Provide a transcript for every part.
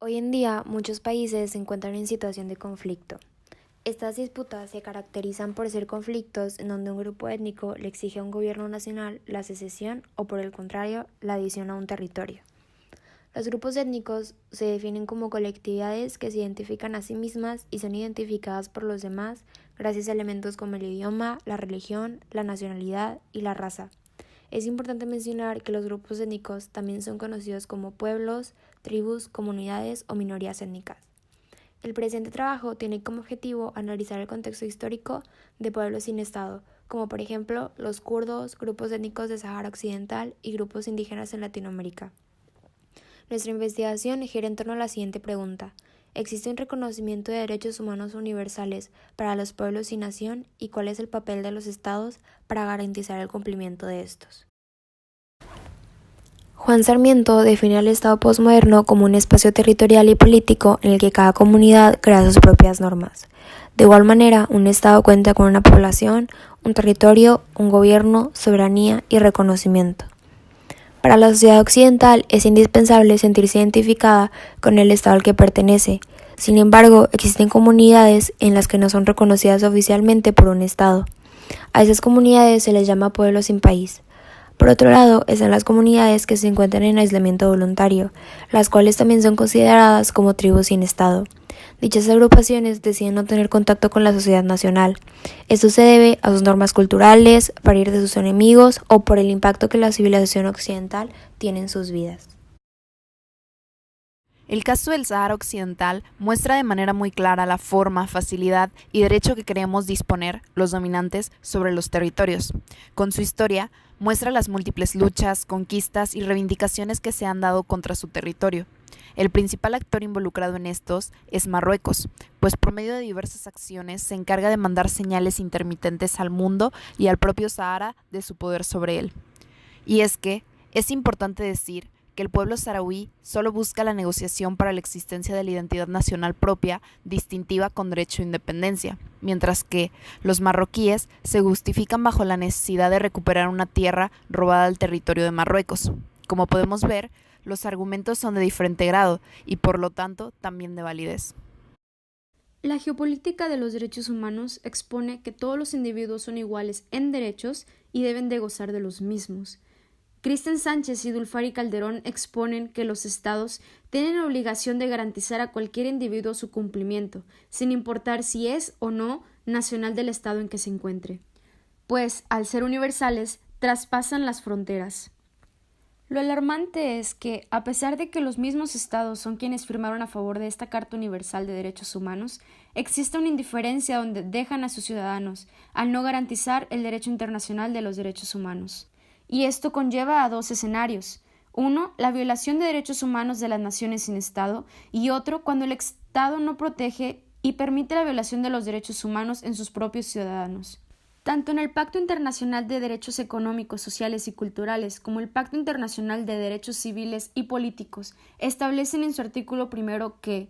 Hoy en día, muchos países se encuentran en situación de conflicto. Estas disputas se caracterizan por ser conflictos en donde un grupo étnico le exige a un gobierno nacional la secesión o, por el contrario, la adición a un territorio. Los grupos étnicos se definen como colectividades que se identifican a sí mismas y son identificadas por los demás gracias a elementos como el idioma, la religión, la nacionalidad y la raza. Es importante mencionar que los grupos étnicos también son conocidos como pueblos, tribus, comunidades o minorías étnicas. El presente trabajo tiene como objetivo analizar el contexto histórico de pueblos sin Estado, como por ejemplo los kurdos, grupos étnicos de Sahara Occidental y grupos indígenas en Latinoamérica. Nuestra investigación gira en torno a la siguiente pregunta: ¿existe un reconocimiento de derechos humanos universales para los pueblos y nación? ¿Y cuál es el papel de los estados para garantizar el cumplimiento de estos? Juan Sarmiento define al Estado posmoderno como un espacio territorial y político en el que cada comunidad crea sus propias normas. De igual manera, un Estado cuenta con una población, un territorio, un gobierno, soberanía y reconocimiento. Para la sociedad occidental es indispensable sentirse identificada con el Estado al que pertenece. Sin embargo, existen comunidades en las que no son reconocidas oficialmente por un Estado. A esas comunidades se les llama pueblos sin país. Por otro lado, están las comunidades que se encuentran en aislamiento voluntario, las cuales también son consideradas como tribus sin Estado. Dichas agrupaciones deciden no tener contacto con la sociedad nacional. Esto se debe a sus normas culturales, para ir de sus enemigos o por el impacto que la civilización occidental tiene en sus vidas. El caso del Sahara Occidental muestra de manera muy clara la forma, facilidad y derecho que queremos disponer los dominantes sobre los territorios. Con su historia, muestra las múltiples luchas, conquistas y reivindicaciones que se han dado contra su territorio. El principal actor involucrado en estos es Marruecos, pues por medio de diversas acciones se encarga de mandar señales intermitentes al mundo y al propio Sahara de su poder sobre él. Y es que es importante decir que el pueblo saharaui solo busca la negociación para la existencia de la identidad nacional propia, distintiva con derecho a independencia, mientras que los marroquíes se justifican bajo la necesidad de recuperar una tierra robada al territorio de Marruecos. Como podemos ver, los argumentos son de diferente grado y por lo tanto también de validez. La geopolítica de los derechos humanos expone que todos los individuos son iguales en derechos y deben de gozar de los mismos. Cristian Sánchez y Dulfari Calderón exponen que los estados tienen la obligación de garantizar a cualquier individuo su cumplimiento, sin importar si es o no nacional del estado en que se encuentre, pues, al ser universales, traspasan las fronteras. Lo alarmante es que, a pesar de que los mismos estados son quienes firmaron a favor de esta Carta Universal de Derechos Humanos, existe una indiferencia donde dejan a sus ciudadanos al no garantizar el derecho internacional de los derechos humanos. Y esto conlleva a dos escenarios. Uno, la violación de derechos humanos de las naciones sin Estado, y otro, cuando el Estado no protege y permite la violación de los derechos humanos en sus propios ciudadanos. Tanto en el Pacto Internacional de Derechos Económicos, Sociales y Culturales como el Pacto Internacional de Derechos Civiles y Políticos establecen en su artículo primero que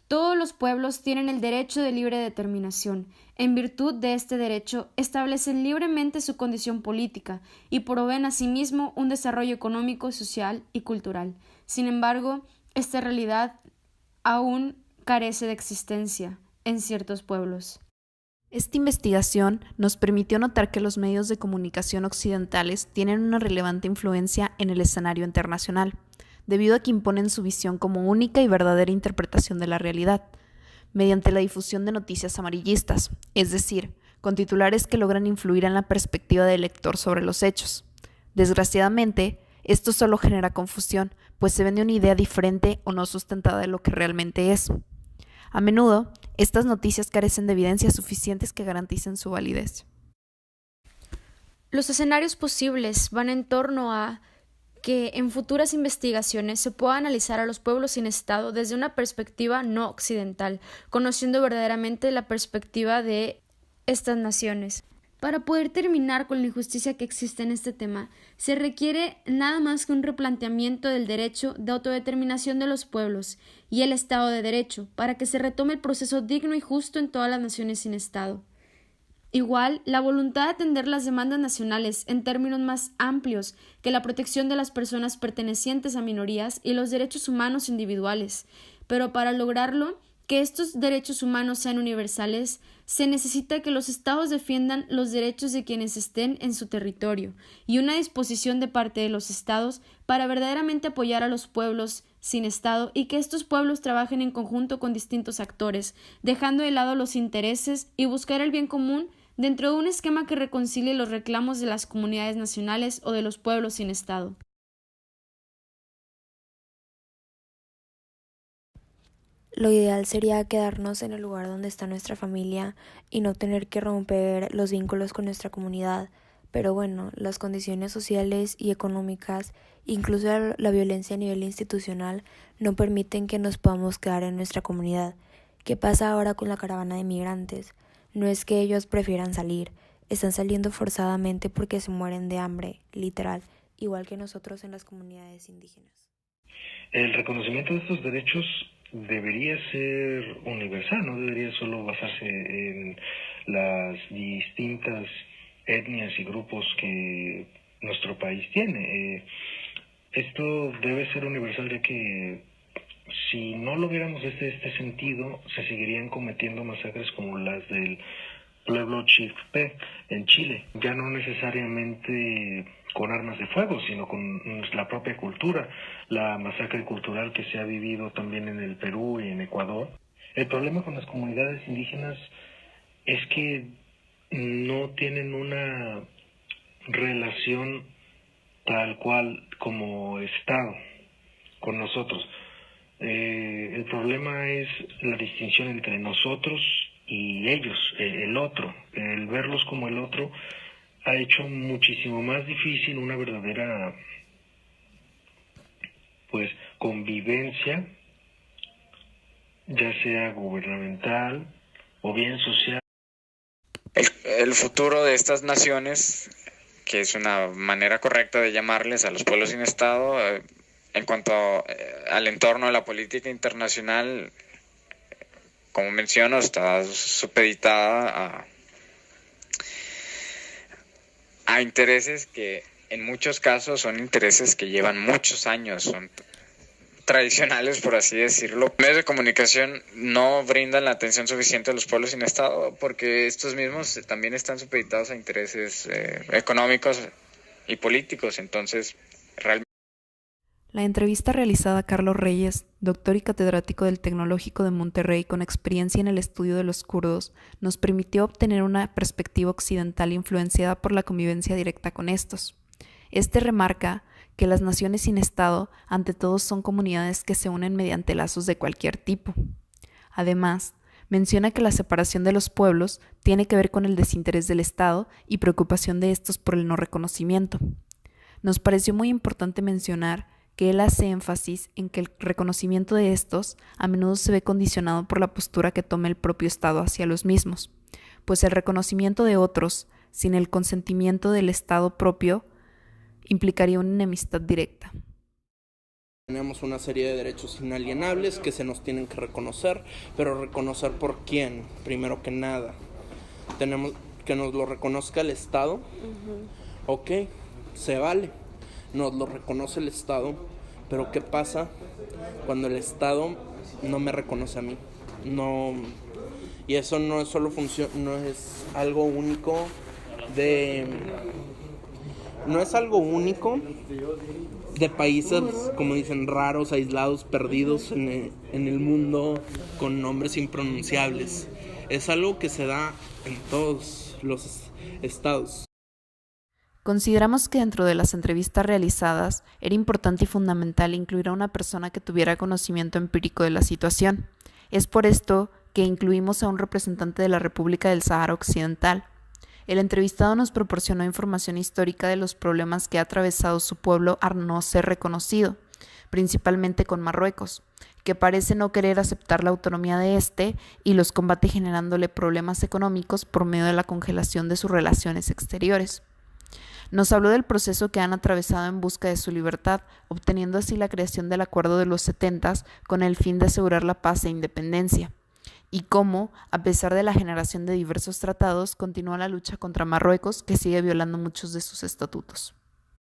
todos los pueblos tienen el derecho de libre determinación. En virtud de este derecho, establecen libremente su condición política y proveen asimismo un desarrollo económico, social y cultural. Sin embargo, esta realidad aún carece de existencia en ciertos pueblos. Esta investigación nos permitió notar que los medios de comunicación occidentales tienen una relevante influencia en el escenario internacional, debido a que imponen su visión como única y verdadera interpretación de la realidad, mediante la difusión de noticias amarillistas, es decir, con titulares que logran influir en la perspectiva del lector sobre los hechos. Desgraciadamente, esto solo genera confusión, pues se vende una idea diferente o no sustentada de lo que realmente es. A menudo, estas noticias carecen de evidencias suficientes que garanticen su validez. Los escenarios posibles van en torno a que en futuras investigaciones se pueda analizar a los pueblos sin Estado desde una perspectiva no occidental, conociendo verdaderamente la perspectiva de estas naciones. Para poder terminar con la injusticia que existe en este tema, se requiere nada más que un replanteamiento del derecho de autodeterminación de los pueblos y el Estado de Derecho, para que se retome el proceso digno y justo en todas las naciones sin Estado. Igual, la voluntad de atender las demandas nacionales en términos más amplios que la protección de las personas pertenecientes a minorías y los derechos humanos individuales, pero para lograrlo, que estos derechos humanos sean universales, se necesita que los estados defiendan los derechos de quienes estén en su territorio y una disposición de parte de los estados para verdaderamente apoyar a los pueblos sin estado y que estos pueblos trabajen en conjunto con distintos actores, dejando de lado los intereses y buscar el bien común dentro de un esquema que reconcilie los reclamos de las comunidades nacionales o de los pueblos sin estado. Lo ideal sería quedarnos en el lugar donde está nuestra familia y no tener que romper los vínculos con nuestra comunidad, pero bueno, las condiciones sociales y económicas, incluso la violencia a nivel institucional, no permiten que nos podamos quedar en nuestra comunidad. ¿Qué pasa ahora con la caravana de migrantes? No es que ellos prefieran salir, están saliendo forzadamente porque se mueren de hambre, literal, igual que nosotros en las comunidades indígenas. El reconocimiento de estos derechos debería ser universal, no debería solo basarse en las distintas etnias y grupos que nuestro país tiene. Esto debe ser universal, ya que si no lo viéramos desde este sentido, se seguirían cometiendo masacres como las del pueblo Chiltepec en Chile, ya no necesariamente con armas de fuego, sino con la propia cultura, la masacre cultural que se ha vivido también en el Perú y en Ecuador. El problema con las comunidades indígenas es que no tienen una relación tal cual como Estado con nosotros. El problema es la distinción entre nosotros y ellos, el otro. El verlos como el otro ha hecho muchísimo más difícil una verdadera convivencia, ya sea gubernamental o bien social. El futuro de estas naciones, que es una manera correcta de llamarles a los pueblos sin Estado, en cuanto al entorno de la política internacional, como menciono, está supeditada a intereses que en muchos casos son intereses que llevan muchos años, son tradicionales, por así decirlo. Los medios de comunicación no brindan la atención suficiente a los pueblos sin Estado porque estos mismos también están supeditados a intereses económicos y políticos. Entonces, realmente La entrevista realizada a Carlos Reyes, doctor y catedrático del Tecnológico de Monterrey con experiencia en el estudio de los kurdos, nos permitió obtener una perspectiva occidental influenciada por la convivencia directa con estos. Este remarca que las naciones sin Estado, ante todo, son comunidades que se unen mediante lazos de cualquier tipo. Además, menciona que la separación de los pueblos tiene que ver con el desinterés del Estado y preocupación de estos por el no reconocimiento. Nos pareció muy importante mencionar que él hace énfasis en que el reconocimiento de estos a menudo se ve condicionado por la postura que tome el propio Estado hacia los mismos, pues el reconocimiento de otros, sin el consentimiento del Estado propio, implicaría una enemistad directa. Tenemos una serie de derechos inalienables que se nos tienen que reconocer, pero reconocer por quién, primero que nada. Tenemos que nos lo reconozca el Estado, ok, se vale, nos lo reconoce el Estado, pero ¿qué pasa cuando el Estado no me reconoce a mí? No, y eso no es solo no es algo único de países, como dicen, raros, aislados, perdidos en el mundo, con nombres impronunciables. Es algo que se da en todos los estados. Consideramos que dentro de las entrevistas realizadas era importante y fundamental incluir a una persona que tuviera conocimiento empírico de la situación. Es por esto que incluimos a un representante de la República del Sáhara Occidental. El entrevistado nos proporcionó información histórica de los problemas que ha atravesado su pueblo al no ser reconocido, principalmente con Marruecos, que parece no querer aceptar la autonomía de este y los combate generándole problemas económicos por medio de la congelación de sus relaciones exteriores. Nos habló del proceso que han atravesado en busca de su libertad, obteniendo así la creación del Acuerdo de los 70 con el fin de asegurar la paz e independencia, y cómo, a pesar de la generación de diversos tratados, continúa la lucha contra Marruecos, que sigue violando muchos de sus estatutos.